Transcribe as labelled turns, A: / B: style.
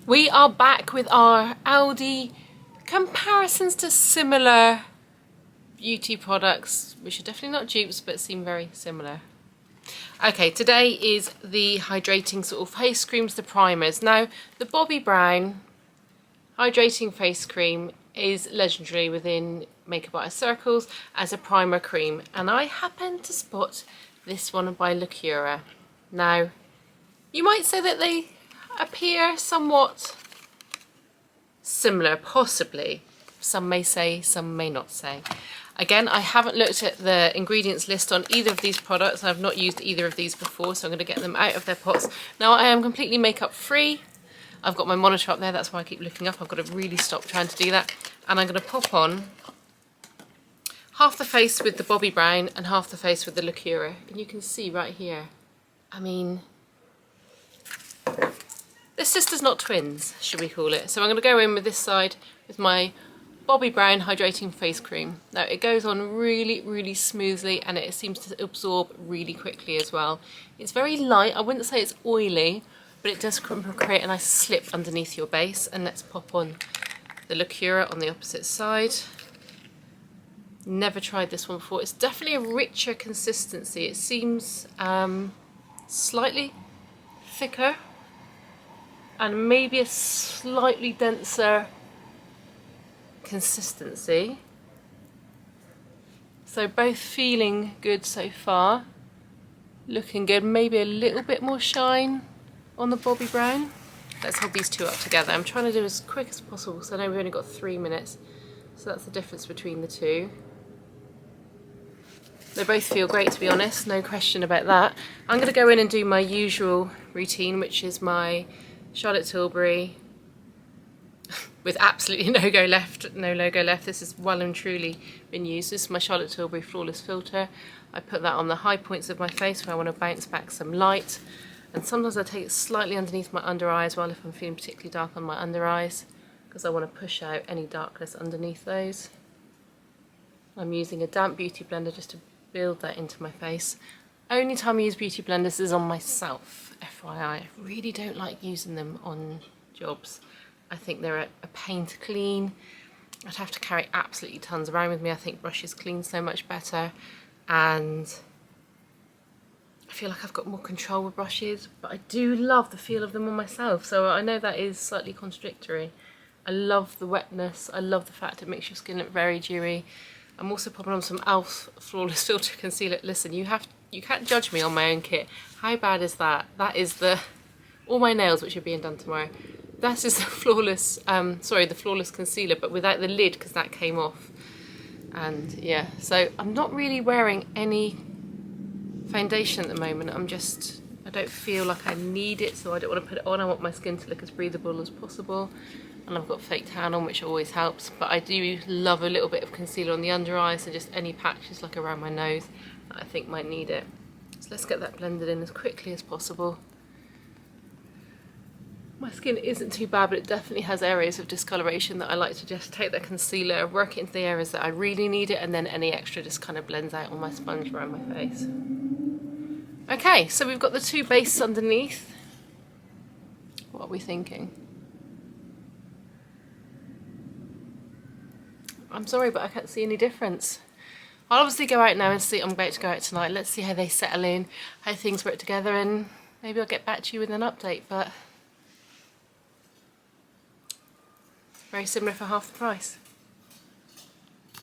A: We are back with our Aldi comparisons to similar beauty products, which are definitely not dupes but seem very similar. Okay, today is the hydrating sort of face creams, the primers. Now, the Bobbi Brown hydrating face cream is legendary within makeup artist circles as a primer cream, and I happened to spot this one by Lacura. Now, you might say that they appear somewhat similar, possibly. Some may say, some may not say. Again, I haven't looked at the ingredients list on either of these products. I've not used either of these before, so I'm going to get them out of their pots. Now, I am completely makeup free. I've got my monitor up there, that's why I keep looking up. I've got to really stop trying to do that. And I'm going to pop on half the face with the Bobbi Brown and half the face with the Lacura. And you can see right here, I mean, they're sisters, not twins, should we call it. So I'm going to go in with this side with my Bobbi Brown hydrating face cream. Now, it goes on really, really smoothly, and it seems to absorb really quickly as well. It's very light. I wouldn't say it's oily, but it does create a nice slip underneath your base. And let's pop on the Lacura on the opposite side. Never tried this one before. It's definitely a richer consistency. It seems slightly thicker and maybe a slightly denser consistency. So both feeling good so far, looking good. Maybe a little bit more shine on the Bobbi Brown. Let's hold these two up together. I'm trying to do as quick as possible, so I know we've only got 3 minutes, so that's the difference between the two. They both feel great, to be honest, no question about that. I'm going to go in and do my usual routine, which is my Charlotte Tilbury with absolutely no logo left. This has well and truly been used. This is my Charlotte Tilbury Flawless Filter. I put that on the high points of my face where I want to bounce back some light. And sometimes I take it slightly underneath my under eye as well if I'm feeling particularly dark on my under eyes, because I want to push out any darkness underneath those. I'm using a damp beauty blender just to build that into my face. Only time I use beauty blenders is on myself, FYI. I really don't like using them on jobs. I think they're a pain to clean. I'd have to carry absolutely tons around with me. I think brushes clean so much better, and I feel like I've got more control with brushes, but I do love the feel of them on myself, so I know that is slightly contradictory. I love the wetness, I love the fact it makes your skin look very dewy. I'm also popping on some e.l.f. Flawless Filter Concealer. Listen, you can't judge me on my own kit. How bad is that? That is all my nails, which are being done tomorrow. That is the Flawless, the Flawless Concealer, but without the lid, because that came off. And yeah, so I'm not really wearing any foundation at the moment. I don't feel like I need it, so I don't want to put it on. I want my skin to look as breathable as possible. And I've got fake tan on, which always helps, but I do love a little bit of concealer on the under eyes, and just any patches like around my nose that I think might need it. So let's get that blended in as quickly as possible. My skin isn't too bad, but it definitely has areas of discoloration that I like to just take that concealer, work it into the areas that I really need it, and then any extra just kind of blends out on my sponge around my face. Okay, so we've got the two bases underneath. What are we thinking? I'm sorry, but I can't see any difference. I'll obviously go out now and see. I'm about to go out tonight. Let's see how they settle in, how things work together, and maybe I'll get back to you with an update, but very similar for half the price.